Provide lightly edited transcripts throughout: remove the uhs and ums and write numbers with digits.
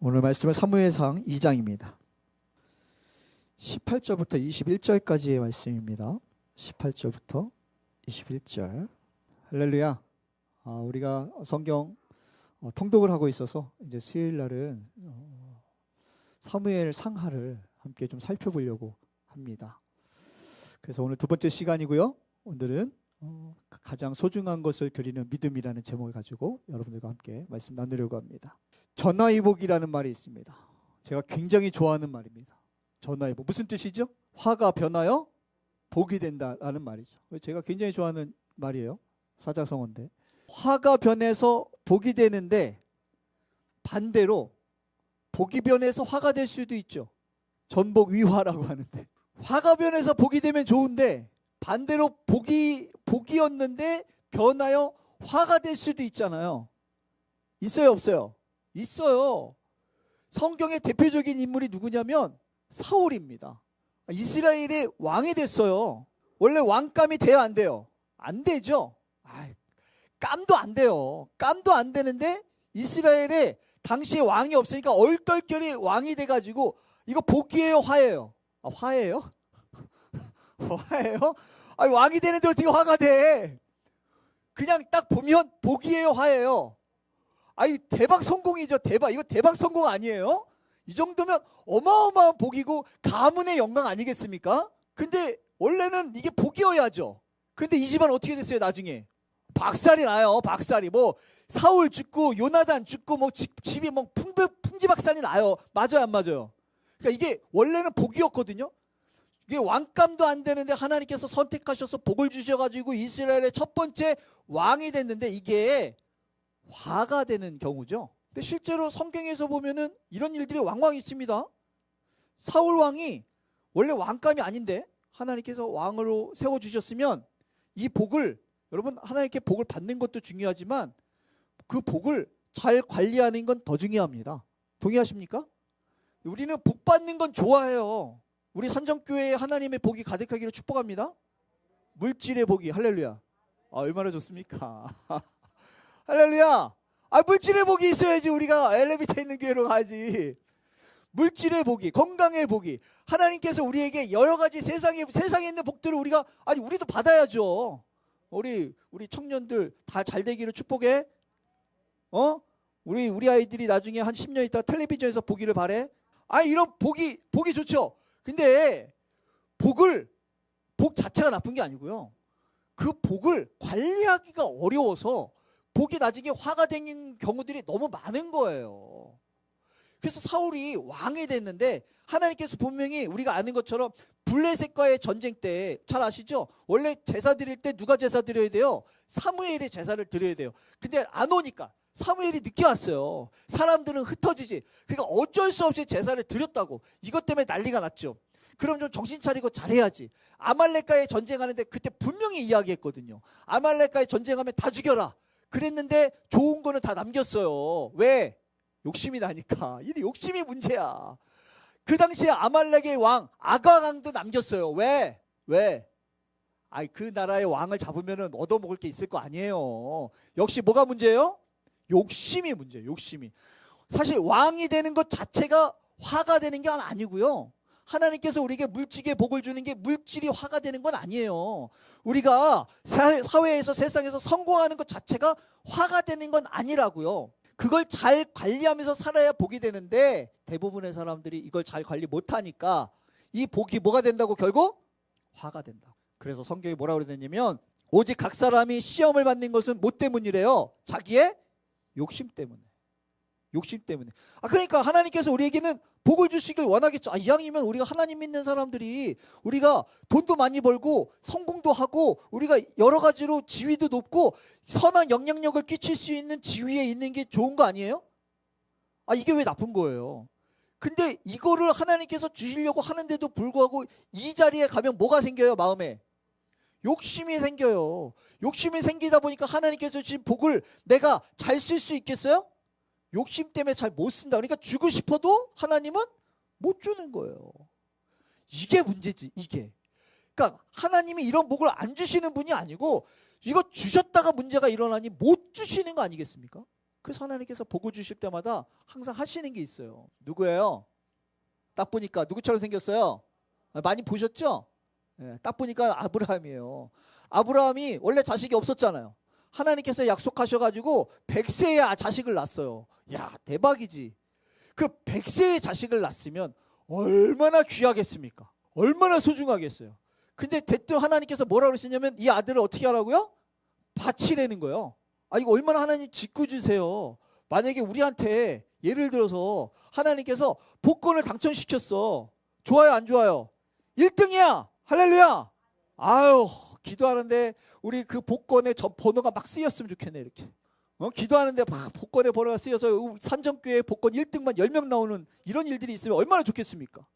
오늘 말씀은 사무엘상 2장입니다. 18절부터 21절까지의 말씀입니다. 18절부터 21절. 할렐루야. 우리가 성경 통독을 하고 있어서 이제 수요일 날은 사무엘 상하를 함께 좀 살펴보려고 합니다. 그래서 오늘 두 번째 시간이고요. 오늘은 가장 소중한 것을 드리는 믿음이라는 제목을 가지고 여러분들과 함께 말씀 나누려고 합니다. 전화위복이라는 말이 있습니다. 제가 굉장히 좋아하는 말입니다. 전화위복 무슨 뜻이죠? 화가 변하여 복이 된다라는 말이죠. 제가 굉장히 좋아하는 말이에요. 사자성어인데 화가 변해서 복이 되는데 반대로 복이 변해서 화가 될 수도 있죠. 전복위화라고 하는데 화가 변해서 복이 되면 좋은데 반대로 복이었는데 변하여 화가 될 수도 있잖아요. 있어요, 없어요? 있어요. 성경의 대표적인 인물이 누구냐면 사울입니다. 이스라엘의 왕이 됐어요. 원래 왕감이 돼요, 안 돼요? 안 되죠. 깜도 안 돼요. 깜도 안 되는데 이스라엘에 당시에 왕이 없으니까 얼떨결에 왕이 돼가지고 이거 복이에요, 화예요? 화예요? 화예요? 왕이 되는데 어떻게 화가 돼? 그냥 딱 보면 복이에요, 화예요? 대박 성공이죠. 이거 대박 성공 아니에요? 이 정도면 어마어마한 복이고 가문의 영광 아니겠습니까? 근데 원래는 이게 복이어야죠. 근데 이 집안 어떻게 됐어요, 나중에? 박살이 나요, 박살이. 사울 죽고 요나단 죽고 집이 풍지박살이 나요. 맞아요, 안 맞아요? 그러니까 이게 원래는 복이었거든요. 이게 왕감도 안 되는데 하나님께서 선택하셔서 복을 주셔가지고 이스라엘의 첫 번째 왕이 됐는데 이게 화가 되는 경우죠. 근데 실제로 성경에서 보면은 이런 일들이 왕왕 있습니다. 사울 왕이 원래 왕감이 아닌데 하나님께서 왕으로 세워주셨으면 이 복을, 여러분 하나님께 복을 받는 것도 중요하지만 그 복을 잘 관리하는 건 더 중요합니다. 동의하십니까? 우리는 복 받는 건 좋아해요. 우리 산정교회에 하나님의 복이 가득하기를 축복합니다. 물질의 복이, 할렐루야. 얼마나 좋습니까? 할렐루야. 물질의 복이 있어야지 우리가 엘리베이터 있는 교회로 가야지. 물질의 복이, 건강의 복이, 하나님께서 우리에게 여러 가지 세상에 있는 복들을 우리도 받아야죠. 우리 청년들 다 잘 되기를 축복해. 우리 아이들이 나중에 한 10년 있다 텔레비전에서 보기를 바래. 이런 복이 좋죠. 근데 복 자체가 나쁜 게 아니고요. 그 복을 관리하기가 어려워서 복이 나중에 화가 되는 경우들이 너무 많은 거예요. 그래서 사울이 왕이 됐는데 하나님께서 분명히 우리가 아는 것처럼 블레셋과의 전쟁 때 잘 아시죠? 원래 제사 드릴 때 누가 제사 드려야 돼요? 사무엘이 제사를 드려야 돼요. 근데 안 오니까 사무엘이 늦게 왔어요. 사람들은 흩어지지. 그러니까 어쩔 수 없이 제사를 드렸다고. 이것 때문에 난리가 났죠. 그럼 좀 정신 차리고 잘해야지. 아말렉과의 전쟁하는데 그때 분명히 이야기했거든요. 아말렉과의 전쟁하면 다 죽여라. 그랬는데 좋은 거는 다 남겼어요. 왜? 욕심이 나니까. 이게 욕심이 문제야. 그 당시에 아말렉의 왕 아가강도 남겼어요. 왜? 그 나라의 왕을 잡으면 얻어먹을 게 있을 거 아니에요. 역시 뭐가 문제예요? 욕심이 문제예요. 욕심이. 사실 왕이 되는 것 자체가 화가 되는 게 아니고요. 하나님께서 우리에게 물질의 복을 주는 게 물질이 화가 되는 건 아니에요. 우리가 사회에서 세상에서 성공하는 것 자체가 화가 되는 건 아니라고요. 그걸 잘 관리하면서 살아야 복이 되는데 대부분의 사람들이 이걸 잘 관리 못하니까 이 복이 뭐가 된다고? 결국 화가 된다. 그래서 성경이 뭐라고 그러냐면 오직 각 사람이 시험을 받는 것은 뭐 때문이래요? 자기의 욕심 때문에. 그러니까 하나님께서 우리에게는 복을 주시길 원하겠죠. 이왕이면 우리가 하나님 믿는 사람들이 우리가 돈도 많이 벌고 성공도 하고 우리가 여러 가지로 지위도 높고 선한 영향력을 끼칠 수 있는 지위에 있는 게 좋은 거 아니에요? 이게 왜 나쁜 거예요? 근데 이거를 하나님께서 주시려고 하는데도 불구하고 이 자리에 가면 뭐가 생겨요? 마음에 욕심이 생겨요. 욕심이 생기다 보니까 하나님께서 주신 복을 내가 잘 쓸 수 있겠어요? 욕심 때문에 잘 못 쓴다. 그러니까 주고 싶어도 하나님은 못 주는 거예요. 이게 문제지, 이게. 그러니까 하나님이 이런 복을 안 주시는 분이 아니고 이거 주셨다가 문제가 일어나니 못 주시는 거 아니겠습니까? 그래서 하나님께서 복을 주실 때마다 항상 하시는 게 있어요. 누구예요? 딱 보니까 누구처럼 생겼어요? 많이 보셨죠? 예, 딱 보니까 아브라함이에요. 아브라함이 원래 자식이 없었잖아요. 하나님께서 약속하셔가지고 100세에 자식을 낳았어요. 야, 대박이지. 그 100세의 자식을 낳았으면 얼마나 귀하겠습니까? 얼마나 소중하겠어요. 근데 대뜸 하나님께서 뭐라고 그러시냐면 이 아들을 어떻게 하라고요? 바치라는 거예요. 아, 이거 얼마나 하나님 짓궂 주세요. 만약에 우리한테 예를 들어서 하나님께서 복권을 당첨시켰어. 좋아요, 안 좋아요? 1등이야. 할렐루야. 아유, 기도하는데 우리 그 복권의 저 번호가 막 쓰였으면 좋겠네. 이렇게 기도하는데 막 복권의 번호가 쓰여서 산정교회 복권 1등만 10명 나오는 이런 일들이 있으면 얼마나 좋겠습니까?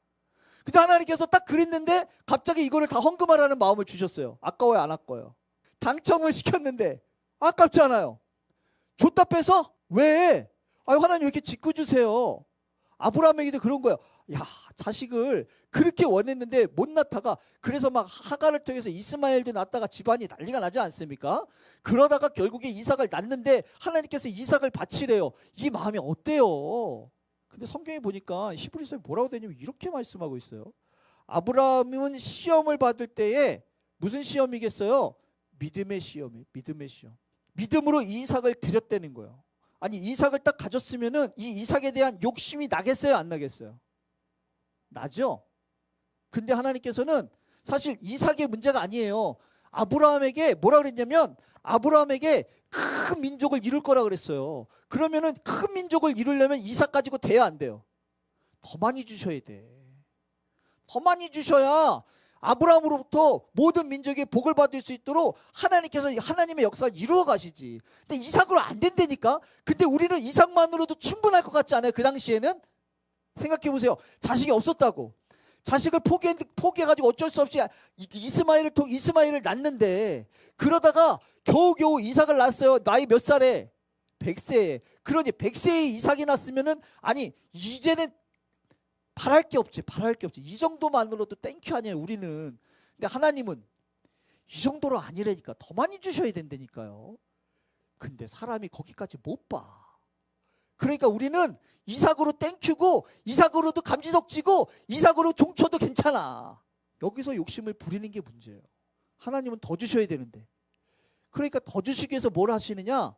근데 하나님께서 딱 그랬는데 갑자기 이거를 다 헌금하라는 마음을 주셨어요. 아까워요, 안 아까워요? 당첨을 시켰는데 아깝잖아요. 줬다 빼서? 왜? 아유, 하나님 왜 이렇게 짓궂 주세요? 아브라함에게도 그런 거예요. 야, 자식을 그렇게 원했는데 못 낳다가 그래서 막 하갈을 통해서 이스마엘도 낳다가 집안이 난리가 나지 않습니까? 그러다가 결국에 이삭을 낳는데 하나님께서 이삭을 바치래요. 이 마음이 어때요? 근데 성경에 보니까 히브리서에 뭐라고 되냐면 이렇게 말씀하고 있어요. 아브라함은 시험을 받을 때에 무슨 시험이겠어요? 믿음의 시험이에요. 믿음의 시험. 믿음으로 이삭을 드렸다는 거예요. 아니, 이삭을 딱 가졌으면은 이 이삭에 대한 욕심이 나겠어요, 안 나겠어요? 나죠. 근데 하나님께서는 사실 이삭의 문제가 아니에요. 아브라함에게 뭐라 그랬냐면 아브라함에게 큰 민족을 이룰 거라 그랬어요. 그러면은 큰 민족을 이루려면 이삭 가지고 돼야 안 돼요? 더 많이 주셔야 돼. 더 많이 주셔야 아브라함으로부터 모든 민족의 복을 받을 수 있도록 하나님께서 하나님의 역사를 이루어 가시지. 근데 이삭으로 안 된다니까. 근데 우리는 이삭만으로도 충분할 것 같지 않아요? 그 당시에는? 생각해 보세요. 자식이 없었다고. 자식을 포기해가지고 어쩔 수 없이 이스마엘을 낳는데 그러다가 겨우겨우 이삭을 낳았어요. 나이 몇 살에? 100세에. 그러니 100세에 이삭이 낳았으면은 아니 이제는 바랄 게 없지. 바랄 게 없지. 이 정도만으로도 땡큐 아니에요, 우리는. 근데 하나님은 이 정도로 아니라니까. 더 많이 주셔야 된다니까요. 근데 사람이 거기까지 못 봐. 그러니까 우리는 이삭으로 땡큐고 이삭으로도 감지덕지고 이삭으로 종쳐도 괜찮아. 여기서 욕심을 부리는 게 문제예요. 하나님은 더 주셔야 되는데. 그러니까 더 주시기 위해서 뭘 하시느냐?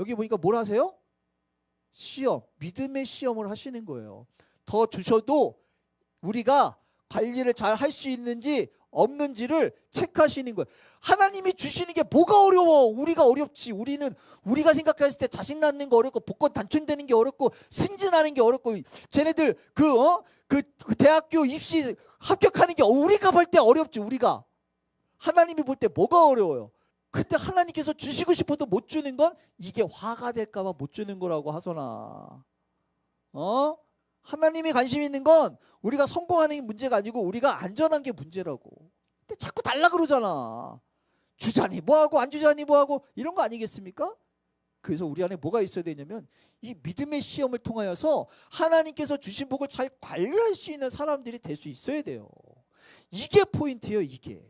여기 보니까 뭘 하세요? 시험, 믿음의 시험을 하시는 거예요. 더 주셔도 우리가 관리를 잘 할 수 있는지 없는지를 체크하시는 거예요. 하나님이 주시는 게 뭐가 어려워? 우리가 어렵지. 우리가 생각했을 때 자식 낳는 거 어렵고 복권 당첨되는 게 어렵고 승진하는 게 어렵고 쟤네들 그 대학교 입시 합격하는 게 우리가 볼 때 어렵지. 우리가 하나님이 볼 때 뭐가 어려워요? 근데 하나님께서 주시고 싶어도 못 주는 건 이게 화가 될까 봐 못 주는 거라고 하소나. 하나님이 관심 있는 건 우리가 성공하는 게 문제가 아니고 우리가 안전한 게 문제라고. 근데 자꾸 달라 그러잖아. 주자니 뭐하고 안 주자니 뭐하고 이런 거 아니겠습니까? 그래서 우리 안에 뭐가 있어야 되냐면 이 믿음의 시험을 통하여서 하나님께서 주신 복을 잘 관리할 수 있는 사람들이 될 수 있어야 돼요. 이게 포인트예요, 이게.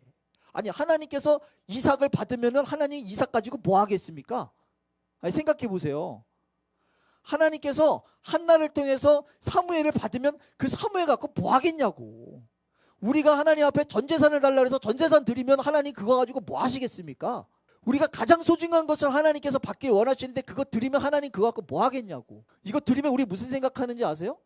아니, 하나님께서 이삭을 받으면은 하나님 이삭 가지고 뭐 하겠습니까? 아니, 생각해 보세요. 하나님께서 한나를 통해서 사무엘을 받으면 그 사무엘 갖고 뭐 하겠냐고. 우리가 하나님 앞에 전재산을 달라 해서 전재산 드리면 하나님 그거 가지고 뭐 하시겠습니까? 우리가 가장 소중한 것을 하나님께서 받길 원하시는데 그거 드리면 하나님 그거 갖고 뭐 하겠냐고. 이거 드리면 우리 무슨 생각하는지 아세요?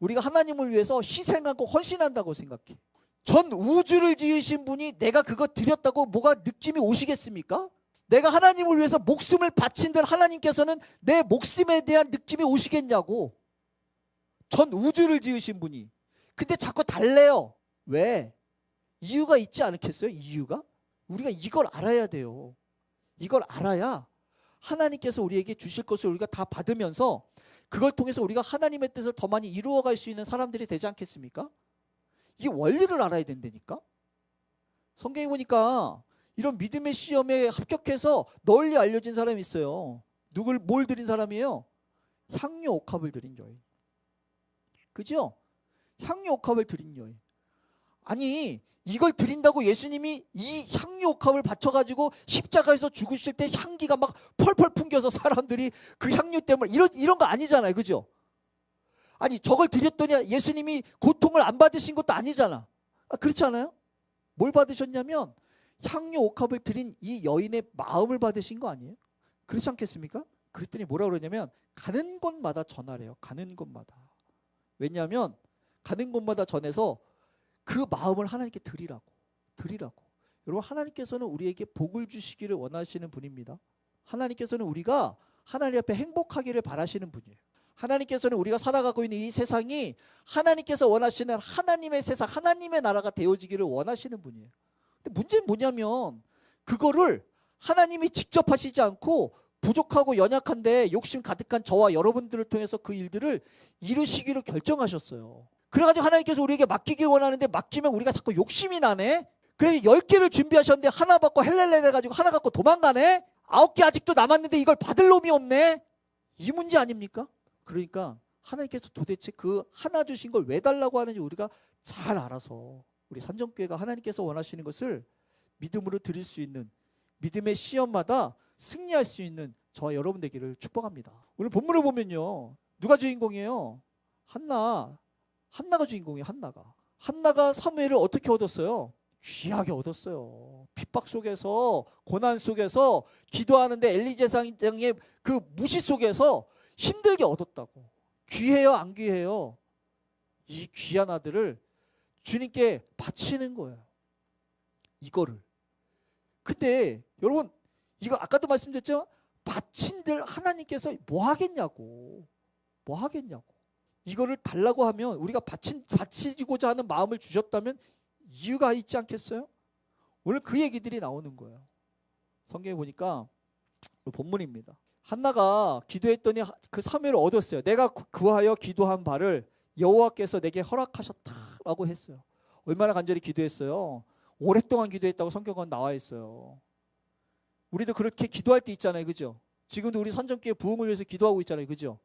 우리가 하나님을 위해서 희생하고 헌신한다고 생각해. 전 우주를 지으신 분이 내가 그거 드렸다고 뭐가 느낌이 오시겠습니까? 내가 하나님을 위해서 목숨을 바친들 하나님께서는 내 목숨에 대한 느낌이 오시겠냐고. 전 우주를 지으신 분이. 근데 자꾸 달래요. 왜? 이유가 있지 않겠어요? 이유가? 우리가 이걸 알아야 돼요. 이걸 알아야 하나님께서 우리에게 주실 것을 우리가 다 받으면서 그걸 통해서 우리가 하나님의 뜻을 더 많이 이루어갈 수 있는 사람들이 되지 않겠습니까? 이 원리를 알아야 된다니까. 성경에 보니까 이런 믿음의 시험에 합격해서 널리 알려진 사람이 있어요. 뭘 드린 사람이에요? 향유 옥합을 드린 여인. 그죠? 향유 옥합을 드린 여인. 아니 이걸 드린다고 예수님이 이 향유 옥합을 바쳐가지고 십자가에서 죽으실 때 향기가 막 펄펄 풍겨서 사람들이 그 향유 때문에 이런 거 아니잖아요. 그죠? 아니 저걸 드렸더니 예수님이 고통을 안 받으신 것도 아니잖아. 그렇지 않아요? 뭘 받으셨냐면 향유 옥합을 드린 이 여인의 마음을 받으신 거 아니에요? 그렇지 않겠습니까? 그랬더니 뭐라 그러냐면 가는 곳마다 전하래요. 가는 곳마다. 왜냐하면 가는 곳마다 전해서 그 마음을 하나님께 드리라고. 여러분 하나님께서는 우리에게 복을 주시기를 원하시는 분입니다. 하나님께서는 우리가 하나님 앞에 행복하기를 바라시는 분이에요. 하나님께서는 우리가 살아가고 있는 이 세상이 하나님께서 원하시는 하나님의 세상, 하나님의 나라가 되어지기를 원하시는 분이에요. 근데 문제는 뭐냐면 그거를 하나님이 직접 하시지 않고 부족하고 연약한데 욕심 가득한 저와 여러분들을 통해서 그 일들을 이루시기로 결정하셨어요. 그래가지고 하나님께서 우리에게 맡기길 원하는데 맡기면 우리가 자꾸 욕심이 나네. 그래서 10개를 준비하셨는데 하나 받고 헬렐레 해가지고 하나 갖고 도망가네. 9개 아직도 남았는데 이걸 받을 놈이 없네. 이 문제 아닙니까? 그러니까 하나님께서 도대체 그 하나 주신 걸 왜 달라고 하는지 우리가 잘 알아서 우리 산정교회가 하나님께서 원하시는 것을 믿음으로 드릴 수 있는 믿음의 시험마다 승리할 수 있는 저와 여러분 되기를 축복합니다. 오늘 본문을 보면요. 누가 주인공이에요? 한나가 주인공이에요. 한나가 사무엘을 어떻게 얻었어요? 귀하게 얻었어요. 핍박 속에서 고난 속에서 기도하는데 엘리 제사장의 그 무시 속에서 힘들게 얻었다고. 귀해요? 안 귀해요? 이 귀한 아들을 주님께 바치는 거예요. 이거를. 근데 여러분 이거 아까도 말씀드렸죠? 바친들 하나님께서 뭐 하겠냐고. 이거를 달라고 하면 우리가 바치고자 하는 마음을 주셨다면 이유가 있지 않겠어요? 오늘 그 얘기들이 나오는 거예요. 성경에 보니까 본문입니다. 한나가 기도했더니 그 사무엘을 얻었어요. 내가 구하여 기도한 바를 여호와께서 내게 허락하셨다라고 했어요. 얼마나 간절히 기도했어요. 오랫동안 기도했다고 성경은 나와 있어요. 우리도 그렇게 기도할 때 있잖아요. 그죠? 지금도 우리 선정교회 부흥을 위해서 기도하고 있잖아요. 그죠?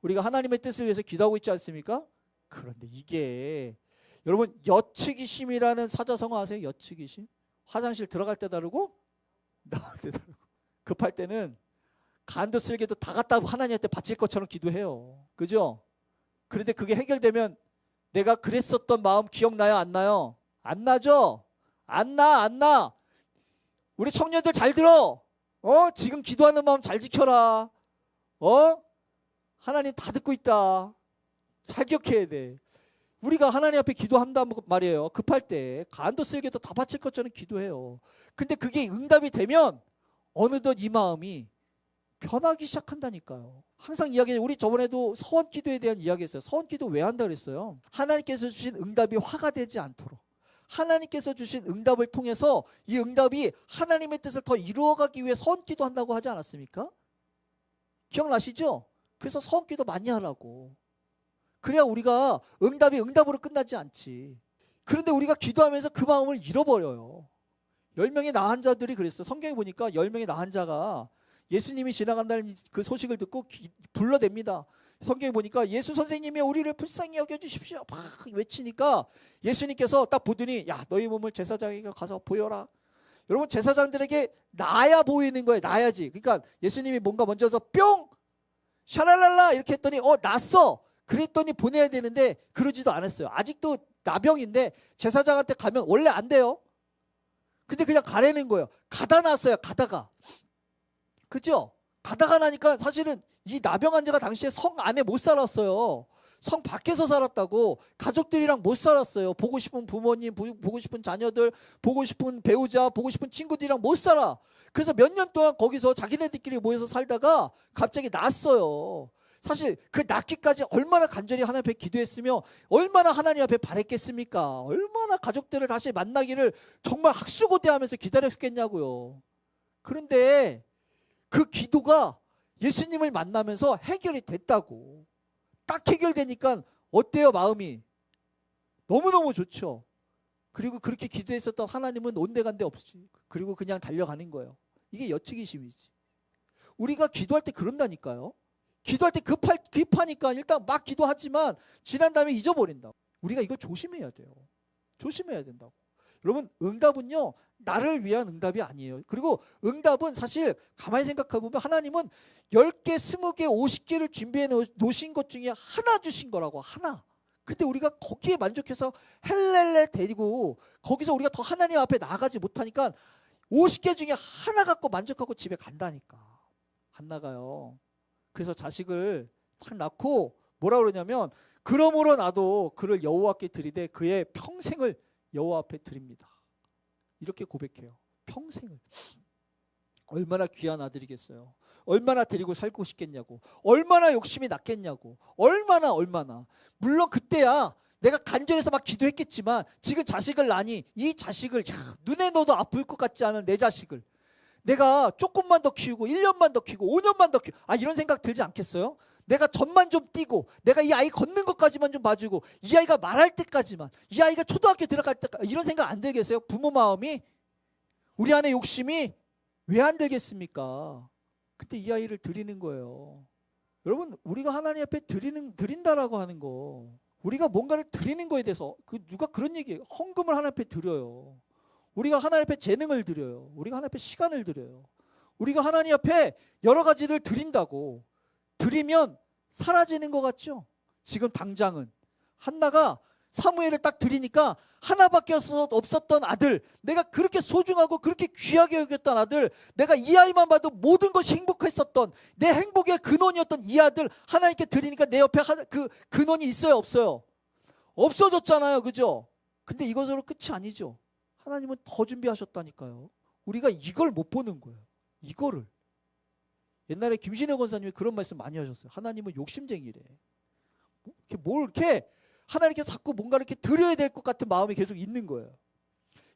우리가 하나님의 뜻을 위해서 기도하고 있지 않습니까? 그런데 이게 여러분 여측이심이라는 사자성어 아세요? 여측이심? 화장실 들어갈 때 다르고 나올 때 다르고 급할 때는 간도 쓸개도 다 갖다 하나님한테 바칠 것처럼 기도해요. 그죠? 그런데 그게 해결되면 내가 그랬었던 마음 기억나요? 안 나요? 안 나죠? 안 나. 우리 청년들 잘 들어. 지금 기도하는 마음 잘 지켜라. 하나님 다 듣고 있다. 잘 기억해야 돼. 우리가 하나님 앞에 기도한단 말이에요. 급할 때 간도 쓸개도 다 바칠 것처럼 기도해요. 근데 그게 응답이 되면 어느덧 이 마음이 변하기 시작한다니까요. 항상 이야기해요. 우리 저번에도 서원 기도에 대한 이야기했어요. 서원 기도 왜 한다 그랬어요? 하나님께서 주신 응답이 화가 되지 않도록. 하나님께서 주신 응답을 통해서 이 응답이 하나님의 뜻을 더 이루어가기 위해 서원 기도한다고 하지 않았습니까? 기억나시죠? 그래서 서원 기도 많이 하라고. 그래야 우리가 응답이 응답으로 끝나지 않지. 그런데 우리가 기도하면서 그 마음을 잃어버려요. 10명의 나한 자들이 그랬어요. 성경에 보니까 10명의 나한 자가 예수님이 지나간다는 그 소식을 듣고 불러댑니다. 성경에 보니까 예수 선생님이 우리를 불쌍히 여겨주십시오 막 외치니까 예수님께서 딱 보더니 야 너희 몸을 제사장에게 가서 보여라. 여러분 제사장들에게 나야 보이는 거예요. 나야지. 그러니까 예수님이 뭔가 먼저서 뿅 샤랄랄라 이렇게 했더니 났어. 그랬더니 보내야 되는데 그러지도 않았어요. 아직도 나병인데 제사장한테 가면 원래 안 돼요. 근데 그냥 가라는 거예요. 가다 놨어요. 가다가. 그죠? 가다가 나니까 사실은 이 나병 환자가 당시에 성 안에 못 살았어요. 성 밖에서 살았다고. 가족들이랑 못 살았어요. 보고 싶은 부모님, 보고 싶은 자녀들, 보고 싶은 배우자, 보고 싶은 친구들이랑 못 살아. 그래서 몇 년 동안 거기서 자기네들끼리 모여서 살다가 갑자기 났어요. 사실 그 낫기까지 얼마나 간절히 하나님 앞에 기도했으며 얼마나 하나님 앞에 바랬겠습니까? 얼마나 가족들을 다시 만나기를 정말 학수고대하면서 기다렸겠냐고요. 그런데 그 기도가 예수님을 만나면서 해결이 됐다고. 딱 해결되니까 어때요 마음이? 너무너무 좋죠. 그리고 그렇게 기도했었던 하나님은 온데간데 없이 그리고 그냥 달려가는 거예요. 이게 여측이심이지. 우리가 기도할 때 그런다니까요. 기도할 때 급하니까 일단 막 기도하지만 지난 다음에 잊어버린다. 우리가 이걸 조심해야 돼요. 조심해야 된다고. 여러분 응답은요 나를 위한 응답이 아니에요. 그리고 응답은 사실 가만히 생각해 보면 하나님은 10개, 20개, 50개를 준비해 놓으신 것 중에 하나 주신 거라고. 하나. 근데 우리가 거기에 만족해서 헬렐레 데리고 거기서 우리가 더 하나님 앞에 나가지 못하니까 50개 중에 하나 갖고 만족하고 집에 간다니까. 안 나가요. 그래서 자식을 딱 낳고 뭐라 그러냐면 그러므로 나도 그를 여호와께 드리되 그의 평생을 여호와 앞에 드립니다. 이렇게 고백해요. 평생을. 얼마나 귀한 아들이겠어요. 얼마나 데리고 살고 싶겠냐고. 얼마나 욕심이 났겠냐고. 얼마나. 물론 그때야 내가 간절해서 막 기도했겠지만 지금 자식을 낳니 이 자식을 눈에 넣어도 아플 것 같지 않은 내 자식을 내가 조금만 더 키우고 1년만 더 키우고 5년만 더 키우고 이런 생각 들지 않겠어요? 내가 전만 좀 띄고 내가 이 아이 걷는 것까지만 좀 봐주고 이 아이가 말할 때까지만 이 아이가 초등학교 들어갈 때까지 이런 생각 안 들겠어요? 부모 마음이 우리 안에 욕심이 왜 안 되겠습니까? 그때 이 아이를 드리는 거예요. 여러분 우리가 하나님 앞에 드린다라고 하는 거 우리가 뭔가를 드리는 거에 대해서 누가 그런 얘기해요. 헌금을 하나님 앞에 드려요. 우리가 하나님 앞에 재능을 드려요. 우리가 하나님 앞에 시간을 드려요. 우리가 하나님 앞에 여러 가지를 드린다고 드리면 사라지는 것 같죠? 지금 당장은 한나가 사무엘을 딱 드리니까 하나밖에 없었던 아들, 내가 그렇게 소중하고 그렇게 귀하게 여겼던 아들, 내가 이 아이만 봐도 모든 것이 행복했었던 내 행복의 근원이었던 이 아들 하나님께 드리니까 내 옆에 그 근원이 있어요 없어요? 없어졌잖아요. 그죠? 근데 이것으로 끝이 아니죠. 하나님은 더 준비하셨다니까요. 우리가 이걸 못 보는 거예요. 이거를. 옛날에 김신혜 권사님이 그런 말씀 많이 하셨어요. 하나님은 욕심쟁이래. 이렇게 하나님께 자꾸 뭔가 이렇게 드려야 될 것 같은 마음이 계속 있는 거예요.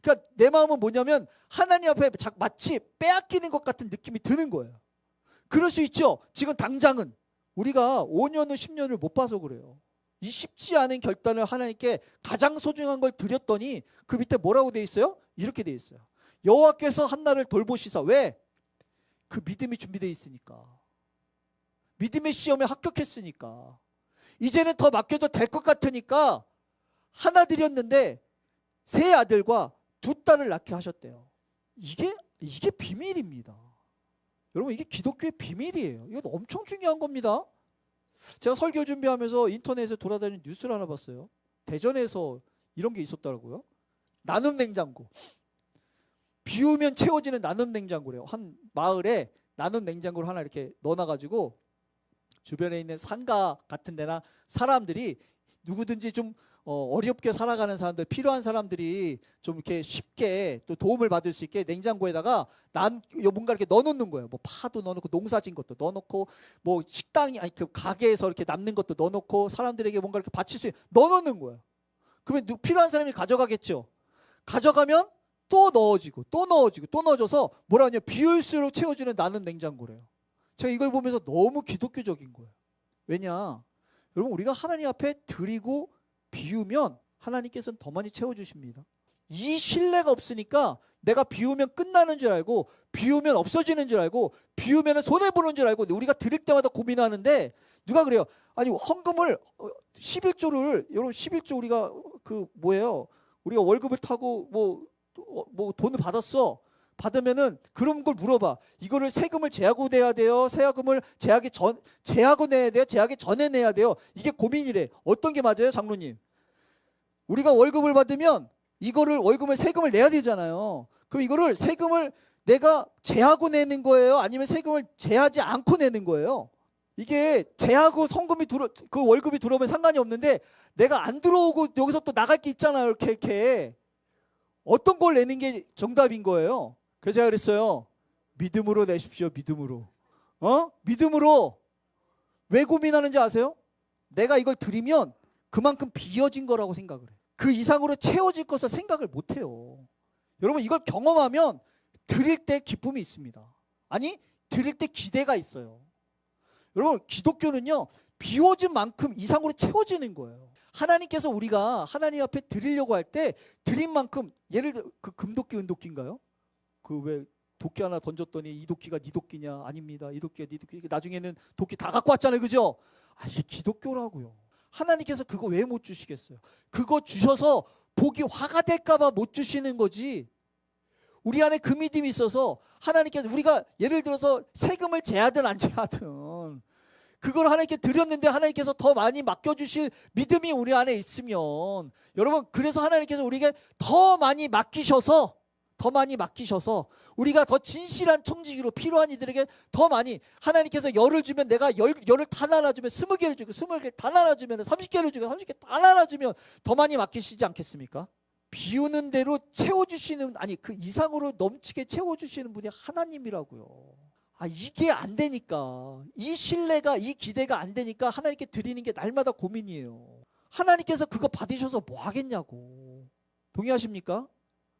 그러니까 내 마음은 뭐냐면 하나님 앞에 마치 빼앗기는 것 같은 느낌이 드는 거예요. 그럴 수 있죠. 지금 당장은 우리가 5년 후 10년을 못 봐서 그래요. 이 쉽지 않은 결단을 하나님께 가장 소중한 걸 드렸더니 그 밑에 뭐라고 돼 있어요? 이렇게 돼 있어요. 여호와께서 한나를 돌보시사. 왜? 그 믿음이 준비되어 있으니까. 믿음의 시험에 합격했으니까. 이제는 더 맡겨도 될 것 같으니까 하나 드렸는데 세 아들과 두 딸을 낳게 하셨대요. 이게 비밀입니다. 여러분 이게 기독교의 비밀이에요. 이건 엄청 중요한 겁니다. 제가 설교 준비하면서 인터넷에 돌아다니는 뉴스를 하나 봤어요. 대전에서 이런 게 있었더라고요. 나눔 냉장고. 비우면 채워지는 나눔 냉장고래요. 한 마을에 나눔 냉장고를 하나 이렇게 넣어놔가지고 주변에 있는 상가 같은 데나 사람들이 누구든지 좀 어렵게 살아가는 사람들, 필요한 사람들이 좀 이렇게 쉽게 또 도움을 받을 수 있게 냉장고에다가 뭔가 이렇게 넣어놓는 거예요. 뭐 파도 넣어놓고 농사진 것도 넣어놓고 뭐 식당이 아니 그 가게에서 이렇게 남는 것도 넣어놓고 사람들에게 뭔가 이렇게 바칠 수 있게 넣어놓는 거예요. 그러면 필요한 사람이 가져가겠죠. 가져가면 또 넣어지고 또 넣어지고 또 넣어져서 뭐라 하냐 비울수록 채워지는 나눔 냉장고래요. 제가 이걸 보면서 너무 기독교적인 거예요. 왜냐? 여러분 우리가 하나님 앞에 드리고 비우면 하나님께서는 더 많이 채워주십니다. 이 신뢰가 없으니까 내가 비우면 끝나는 줄 알고 비우면 없어지는 줄 알고 비우면 손해보는 줄 알고 우리가 드릴 때마다 고민하는데 누가 그래요? 아니 헌금을 11조를 여러분 11조 우리가 그 뭐예요? 우리가 월급을 타고 뭐 돈을 받으면은 그런 걸 물어봐. 이거를 세금을 제하고 내야 돼요? 세금을 제하고 내야 돼요? 제하기 전에 내야 돼요? 이게 고민이래. 어떤 게 맞아요, 장로님? 우리가 월급을 받으면 이거를 세금을 내야 되잖아요. 그럼 이거를 세금을 내가 제하고 내는 거예요? 아니면 세금을 제하지 않고 내는 거예요? 이게 제하고 그 월급이 들어오면 상관이 없는데 내가 안 들어오고 여기서 또 나갈 게 있잖아요. 이렇게. 어떤 걸 내는 게 정답인 거예요? 그래서 제가 그랬어요. 믿음으로 내십시오. 믿음으로. 믿음으로. 왜 고민하는지 아세요? 내가 이걸 드리면 그만큼 비어진 거라고 생각을 해요. 그 이상으로 채워질 것을 생각을 못 해요. 여러분 이걸 경험하면 드릴 때 기쁨이 있습니다. 아니 드릴 때 기대가 있어요. 여러분 기독교는요. 비워진 만큼 이상으로 채워지는 거예요. 하나님께서 우리가 하나님 앞에 드리려고 할 때 드린 만큼 예를 들어 그 금도끼 은도끼인가요? 그 왜 도끼 하나 던졌더니 이 도끼가 네 도끼냐? 아닙니다. 이 도끼가 네 도끼. 나중에는 도끼 다 갖고 왔잖아요. 그죠? 이게 기독교라고요. 하나님께서 그거 왜 못 주시겠어요? 그거 주셔서 복이 화가 될까봐 못 주시는 거지. 우리 안에 그 믿음이 있어서 하나님께서 우리가 예를 들어서 세금을 제하든 안 제하든 그걸 하나님께 드렸는데 하나님께서 더 많이 맡겨주실 믿음이 우리 안에 있으면 여러분 그래서 하나님께서 우리에게 더 많이 맡기셔서 우리가 더 진실한 청지기로 필요한 이들에게 더 많이 하나님께서 열을 주면 내가 열을 다 나눠주면 20개를 주고 20개 다 나눠주면 30개를 주고 30개 다 나눠주면 더 많이 맡기시지 않겠습니까? 비우는 대로 채워주시는 아니 그 이상으로 넘치게 채워주시는 분이 하나님이라고요. 이게 안 되니까 이 신뢰가 이 기대가 안 되니까 하나님께 드리는 게 날마다 고민이에요. 하나님께서 그거 받으셔서 뭐 하겠냐고. 동의하십니까?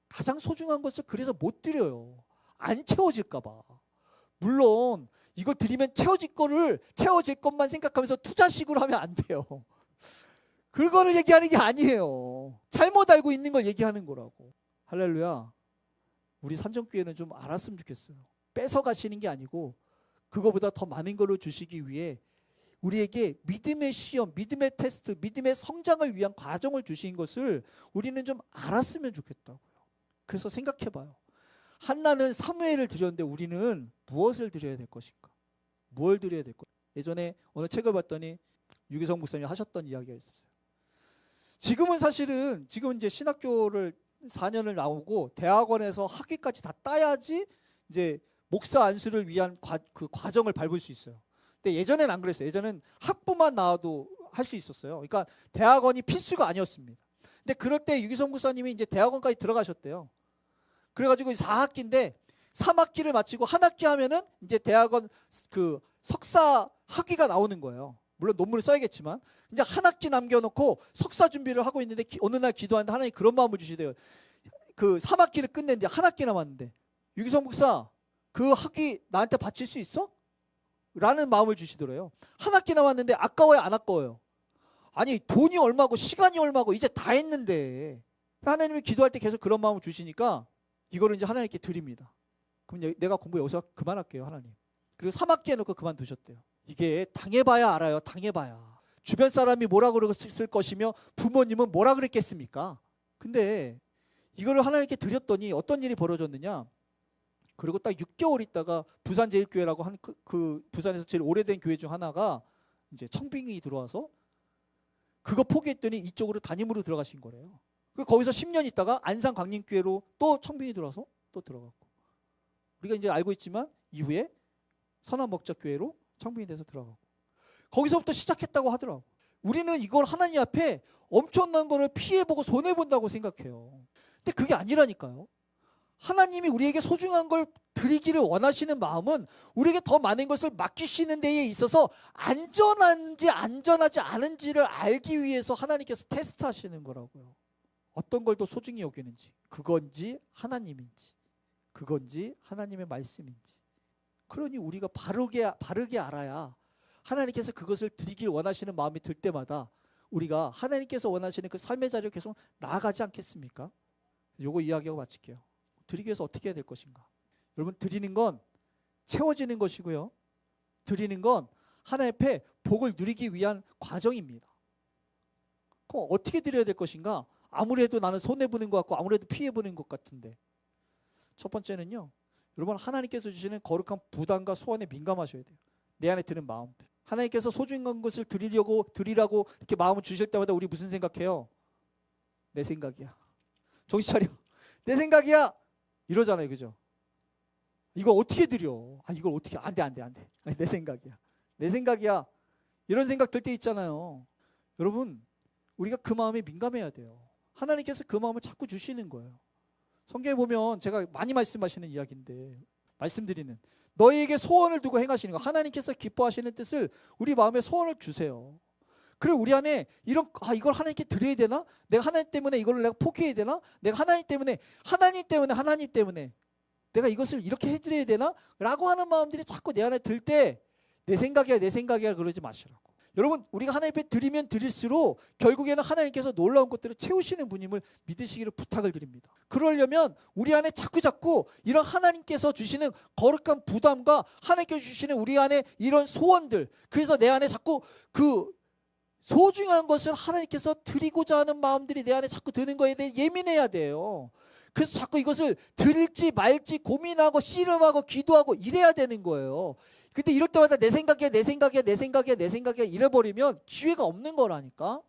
가장 소중한 것을 그래서 못 드려요. 안 채워질까 봐. 물론 이걸 드리면 채워질 것만 생각하면서 투자식으로 하면 안 돼요. 그거를 얘기하는 게 아니에요. 잘못 알고 있는 걸 얘기하는 거라고. 할렐루야. 우리 산정교회는 좀 알았으면 좋겠어요. 뺏어가시는 게 아니고 그거보다 더 많은 걸로 주시기 위해 우리에게 믿음의 시험, 믿음의 테스트, 믿음의 성장을 위한 과정을 주신 것을 우리는 좀 알았으면 좋겠다고요. 그래서 생각해봐요. 한나는 사무엘을 드렸는데 우리는 무엇을 드려야 될 것인가? 뭘 드려야 될 것인가? 예전에 어느 책을 봤더니 유기성 목사님이 하셨던 이야기가 있었어요. 지금은 사실은 지금 이제 신학교를 4년을 나오고 대학원에서 학위까지 다 따야지 이제 목사 안수를 위한 그 과정을 밟을 수 있어요. 근데 예전에는 안 그랬어요. 예전에는 학부만 나와도 할 수 있었어요. 그러니까 대학원이 필수가 아니었습니다. 근데 그럴 때 유기성 목사님이 이제 대학원까지 들어가셨대요. 그래가지고 4학기인데 3학기를 마치고 한 학기 하면은 이제 대학원 그 석사 학위가 나오는 거예요. 물론 논문을 써야겠지만 이제 한 학기 남겨놓고 석사 준비를 하고 있는데 어느 날 기도하는데 하나님 그런 마음을 주시대요. 그 3학기를 끝냈는데 한 학기 남았는데 유기성 목사 그 학위 나한테 바칠 수 있어? 라는 마음을 주시더래요. 한 학기 남았는데 아까워요 안 아까워요? 아니 돈이 얼마고 시간이 얼마고 이제 다 했는데 하나님이 기도할 때 계속 그런 마음을 주시니까 이거를 이제 하나님께 드립니다. 그럼 내가 공부 여기서 그만할게요 하나님. 그리고 3학기 해놓고 그만두셨대요. 이게 당해봐야 알아요. 당해봐야. 주변 사람이 뭐라 그랬을 것이며 부모님은 뭐라 그랬겠습니까? 근데 이거를 하나님께 드렸더니 어떤 일이 벌어졌느냐. 그리고 딱 6개월 있다가 부산제일교회라고 한 그 부산에서 제일 오래된 교회 중 하나가 이제 청빙이 들어와서 그거 포기했더니 이쪽으로 담임으로 들어가신 거래요. 그리고 거기서 10년 있다가 안산광림교회로 또 청빙이 들어와서 또 들어갔고 우리가 이제 알고 있지만 이후에 선한목자교회로 청빙이 돼서 들어가고 거기서부터 시작했다고 하더라고. 우리는 이걸 하나님 앞에 엄청난 거를 피해보고 손해본다고 생각해요. 근데 그게 아니라니까요. 하나님이 우리에게 소중한 걸 드리기를 원하시는 마음은 우리에게 더 많은 것을 맡기시는 데에 있어서 안전한지 안전하지 않은지를 알기 위해서 하나님께서 테스트하시는 거라고요. 어떤 걸 더 소중히 여기는지, 그건지 하나님인지, 그건지 하나님의 말씀인지. 그러니 우리가 바르게 알아야 하나님께서 그것을 드리길 원하시는 마음이 들 때마다 우리가 하나님께서 원하시는 그 삶의 자리로 계속 나아가지 않겠습니까? 요거 이야기하고 마칠게요. 드리기 위해서 어떻게 해야 될 것인가? 여러분 드리는 건 채워지는 것이고요. 드리는 건 하나님 앞에 복을 누리기 위한 과정입니다. 그럼 어떻게 드려야 될 것인가? 아무래도 나는 손해보는 것 같고 아무래도 피해보는 것 같은데 첫 번째는요. 여러분 하나님께서 주시는 거룩한 부담과 소원에 민감하셔야 돼요. 내 안에 드는 마음들. 하나님께서 소중한 것을 드리라고 이렇게 마음을 주실 때마다 우리 무슨 생각해요? 내 생각이야. 정신 차려. 내 생각이야. 이러잖아요. 그죠? 이걸 어떻게 드려? 이걸 어떻게 안 돼. 아니, 내 생각이야. 내 생각이야. 이런 생각 들 때 있잖아요. 여러분 우리가 그 마음에 민감해야 돼요. 하나님께서 그 마음을 자꾸 주시는 거예요. 성경에 보면 제가 많이 말씀하시는 이야기인데 말씀드리는 너희에게 소원을 두고 행하시는 거 하나님께서 기뻐하시는 뜻을 우리 마음에 소원을 주세요. 그리고 우리 안에 이걸 하나님께 드려야 되나? 내가 하나님 때문에 이걸 내가 포기해야 되나? 내가 하나님 때문에 내가 이것을 이렇게 해드려야 되나? 라고 하는 마음들이 자꾸 내 안에 들 때 내 생각이야 그러지 마시라고. 여러분 우리가 하나님 앞에 드리면 드릴수록 결국에는 하나님께서 놀라운 것들을 채우시는 분임을 믿으시기를 부탁을 드립니다. 그러려면 우리 안에 자꾸 이런 하나님께서 주시는 거룩한 부담과 하나님께서 주시는 우리 안에 이런 소원들, 그래서 내 안에 자꾸 그 소중한 것을 하나님께서 드리고자 하는 마음들이 내 안에 자꾸 드는 거에 대해 예민해야 돼요. 그래서 자꾸 이것을 드릴지 말지 고민하고 씨름하고 기도하고 이래야 되는 거예요. 근데 이럴 때마다 내 생각이야 이래버리면 기회가 없는 거라니까.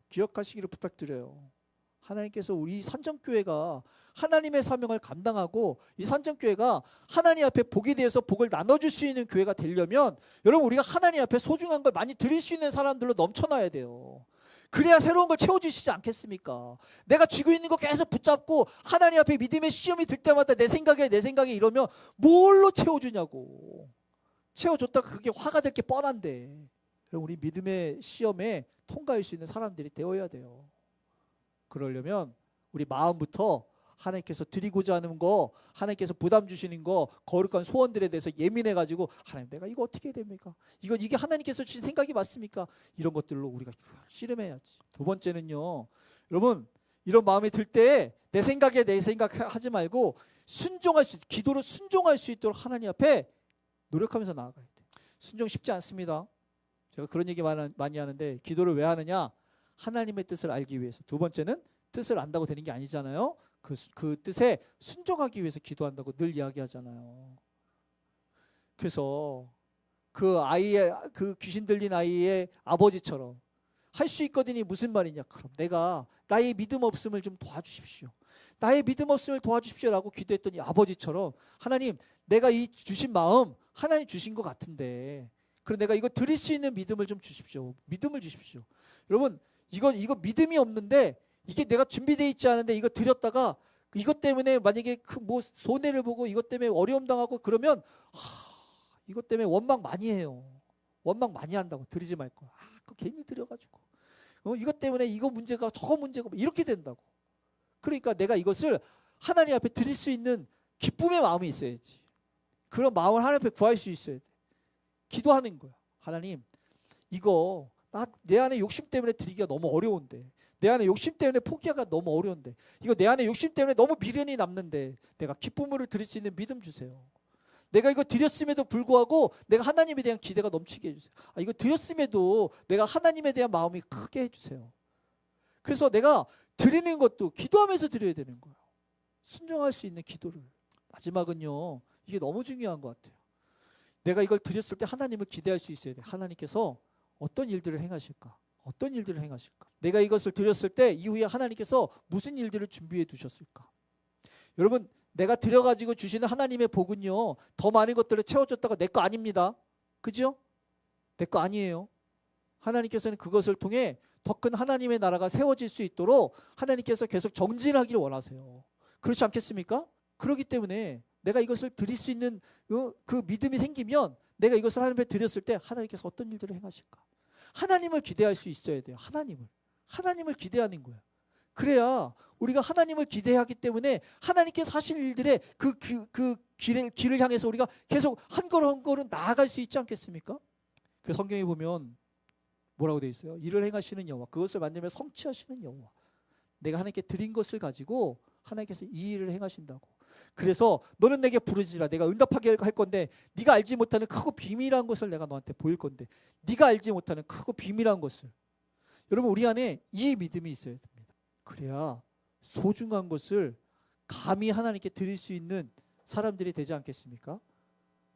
기억하시기를 부탁드려요. 하나님께서 우리 산정교회가 하나님의 사명을 감당하고 이 산정교회가 하나님 앞에 복에 대해서 복을 나눠줄 수 있는 교회가 되려면 여러분 우리가 하나님 앞에 소중한 걸 많이 드릴 수 있는 사람들로 넘쳐나야 돼요. 그래야 새로운 걸 채워주시지 않겠습니까? 내가 쥐고 있는 거 계속 붙잡고 하나님 앞에 믿음의 시험이 들 때마다 내 생각에 이러면 뭘로 채워주냐고. 채워줬다가 그게 화가 될 게 뻔한데. 우리 믿음의 시험에 통과할 수 있는 사람들이 되어야 돼요. 그러려면 우리 마음부터 하나님께서 드리고자 하는 거, 하나님께서 부담 주시는 거, 거룩한 소원들에 대해서 예민해가지고 하나님 내가 이거 어떻게 해야 됩니까? 이게 하나님께서 주신 생각이 맞습니까? 이런 것들로 우리가 씨름해야지. 두 번째는요, 여러분 이런 마음이 들 때 내 생각 하지 말고 기도로 순종할 수 있도록 하나님 앞에 노력하면서 나아가야 돼. 순종 쉽지 않습니다. 제가 그런 얘기 많이 하는데 기도를 왜 하느냐? 하나님의 뜻을 알기 위해서. 두 번째는 뜻을 안다고 되는 게 아니잖아요. 그 뜻에 순종하기 위해서 기도한다고 늘 이야기하잖아요. 그래서 그 귀신 들린 아이의 아버지처럼 할 수 있거든이 무슨 말이냐? 그럼 내가 나의 믿음 없음을 좀 도와주십시오. 나의 믿음 없음을 도와주십시오라고 기도했더니 아버지처럼 하나님 내가 이 주신 마음 하나님 주신 것 같은데 그럼 내가 이거 드릴 수 있는 믿음을 좀 주십시오. 믿음을 주십시오. 여러분 이거 믿음이 없는데 이게 내가 준비되어 있지 않은데 이거 드렸다가 이것 때문에 만약에 뭐 손해를 보고 이것 때문에 어려움 당하고 그러면 이것 때문에 원망 많이 해요. 원망 많이 한다고. 드리지 말 거야. 그거 괜히 드려가지고 이것 때문에 이거 문제가 저거 문제가 이렇게 된다고. 그러니까 내가 이것을 하나님 앞에 드릴 수 있는 기쁨의 마음이 있어야지. 그런 마음을 하나님 앞에 구할 수 있어야 돼. 기도하는 거야. 하나님 이거 내 안에 욕심 때문에 드리기가 너무 어려운데 내 안에 욕심 때문에 포기하기가 너무 어려운데 이거 내 안에 욕심 때문에 너무 미련이 남는데 내가 기쁨으로 드릴 수 있는 믿음 주세요. 내가 이거 드렸음에도 불구하고 내가 하나님에 대한 기대가 넘치게 해주세요. 이거 드렸음에도 내가 하나님에 대한 마음이 크게 해주세요. 그래서 내가 드리는 것도 기도하면서 드려야 되는 거예요. 순종할 수 있는 기도를. 마지막은요. 이게 너무 중요한 것 같아요. 내가 이걸 드렸을 때 하나님을 기대할 수 있어야 돼요. 하나님께서 어떤 일들을 행하실까? 어떤 일들을 행하실까? 내가 이것을 드렸을 때 이후에 하나님께서 무슨 일들을 준비해 두셨을까? 여러분 내가 드려가지고 주시는 하나님의 복은요. 더 많은 것들을 채워줬다가 내 거 아닙니다. 그죠? 내 거 아니에요. 하나님께서는 그것을 통해 더 큰 하나님의 나라가 세워질 수 있도록 하나님께서 계속 정진하기를 원하세요. 그렇지 않겠습니까? 그렇기 때문에 내가 이것을 드릴 수 있는 그 믿음이 생기면 내가 이것을 하나님 앞에 드렸을 때 하나님께서 어떤 일들을 행하실까? 하나님을 기대할 수 있어야 돼요. 하나님을 기대하는 거예요. 그래야 우리가 하나님을 기대하기 때문에 하나님께서 하실 일들의 그 길을 향해서 우리가 계속 한 걸음 한 걸음 나아갈 수 있지 않겠습니까? 그 성경에 보면 뭐라고 되어 있어요? 일을 행하시는 여호와, 그것을 만들며 성취하시는 여호와. 내가 하나님께 드린 것을 가지고 하나님께서 이 일을 행하신다고. 그래서 너는 내게 부르지라. 내가 응답하게 할 건데 네가 알지 못하는 크고 비밀한 것을 내가 너한테 보일 건데 네가 알지 못하는 크고 비밀한 것을. 여러분 우리 안에 이 믿음이 있어야 됩니다. 그래야 소중한 것을 감히 하나님께 드릴 수 있는 사람들이 되지 않겠습니까?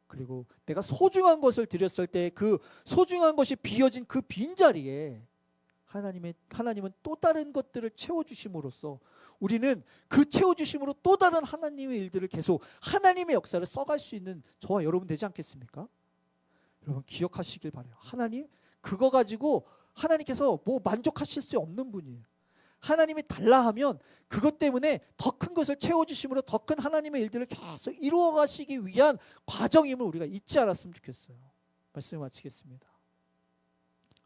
그리고 내가 소중한 것을 드렸을 때 그 소중한 것이 비어진 그 빈자리에 하나님은 또 다른 것들을 채워주심으로써 우리는 그 채워주심으로 또 다른 하나님의 일들을 계속 하나님의 역사를 써갈 수 있는 저와 여러분 되지 않겠습니까? 여러분 기억하시길 바라요. 하나님 그거 가지고 하나님께서 뭐 만족하실 수 없는 분이에요. 하나님이 달라 하면 그것 때문에 더 큰 것을 채워주심으로 더 큰 하나님의 일들을 계속 이루어 가시기 위한 과정임을 우리가 잊지 않았으면 좋겠어요. 말씀을 마치겠습니다.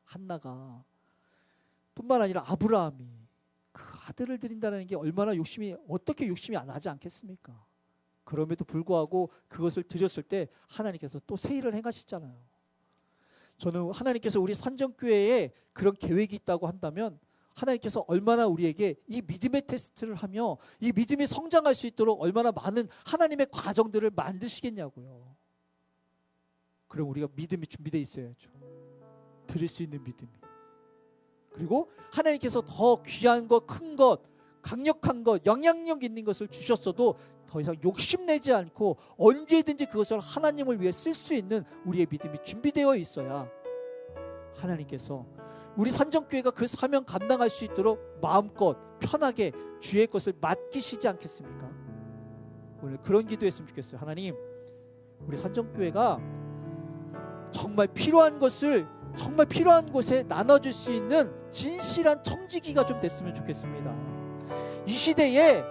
한나가 뿐만 아니라 아브라함이 그 아들을 드린다는 게 얼마나 어떻게 욕심이 안 하지 않겠습니까? 그럼에도 불구하고 그것을 드렸을 때 하나님께서 또 새 일을 행하시잖아요. 저는 하나님께서 우리 산정교회에 그런 계획이 있다고 한다면 하나님께서 얼마나 우리에게 이 믿음의 테스트를 하며 이 믿음이 성장할 수 있도록 얼마나 많은 하나님의 과정들을 만드시겠냐고요. 그럼 우리가 믿음이 준비되어 있어야죠. 드릴 수 있는 믿음이. 그리고 하나님께서 더 귀한 것, 큰 것, 강력한 것, 영향력 있는 것을 주셨어도 더 이상 욕심내지 않고 언제든지 그것을 하나님을 위해 쓸 수 있는 우리의 믿음이 준비되어 있어야 하나님께서 우리 산정교회가 그 사명 감당할 수 있도록 마음껏 편하게 주의 것을 맡기시지 않겠습니까? 오늘 그런 기도했으면 좋겠어요. 하나님, 우리 산정교회가 정말 필요한 것을 정말 필요한 곳에 나눠줄 수 있는 진실한 청지기가 좀 됐으면 좋겠습니다. 이 시대에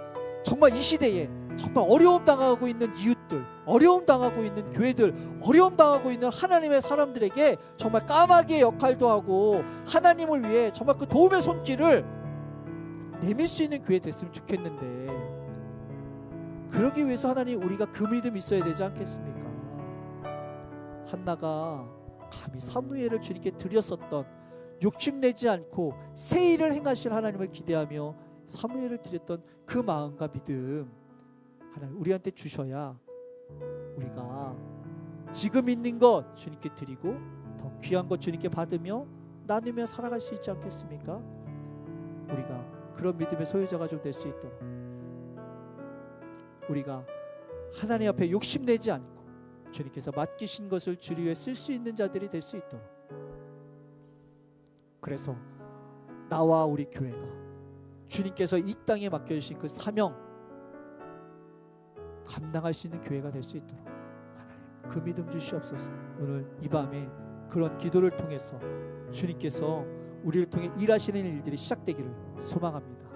정말 어려움 당하고 있는 이웃들, 어려움 당하고 있는 교회들, 어려움 당하고 있는 하나님의 사람들에게 정말 까마귀의 역할도 하고 하나님을 위해 정말 그 도움의 손길을 내밀 수 있는 교회 됐으면 좋겠는데, 그러기 위해서 하나님, 우리가 그 믿음이 있어야 되지 않겠습니까? 한나가 감히 사무엘을 주님께 드렸었던, 욕심내지 않고 새 일을 행하실 하나님을 기대하며 사무엘을 드렸던 그 마음과 믿음, 하나님 우리한테 주셔야 우리가 지금 있는 것 주님께 드리고 더 귀한 것 주님께 받으며 나누며 살아갈 수 있지 않겠습니까? 우리가 그런 믿음의 소유자가 좀 될 수 있도록, 우리가 하나님 앞에 욕심내지 않고 주님께서 맡기신 것을 주를 위해 쓸 수 있는 자들이 될 수 있도록, 그래서 나와 우리 교회가 주님께서 이 땅에 맡겨주신 그 사명 감당할 수 있는 교회가 될 수 있도록 하나님 그 믿음 주시옵소서. 오늘 이 밤에 그런 기도를 통해서 주님께서 우리를 통해 일하시는 일들이 시작되기를 소망합니다.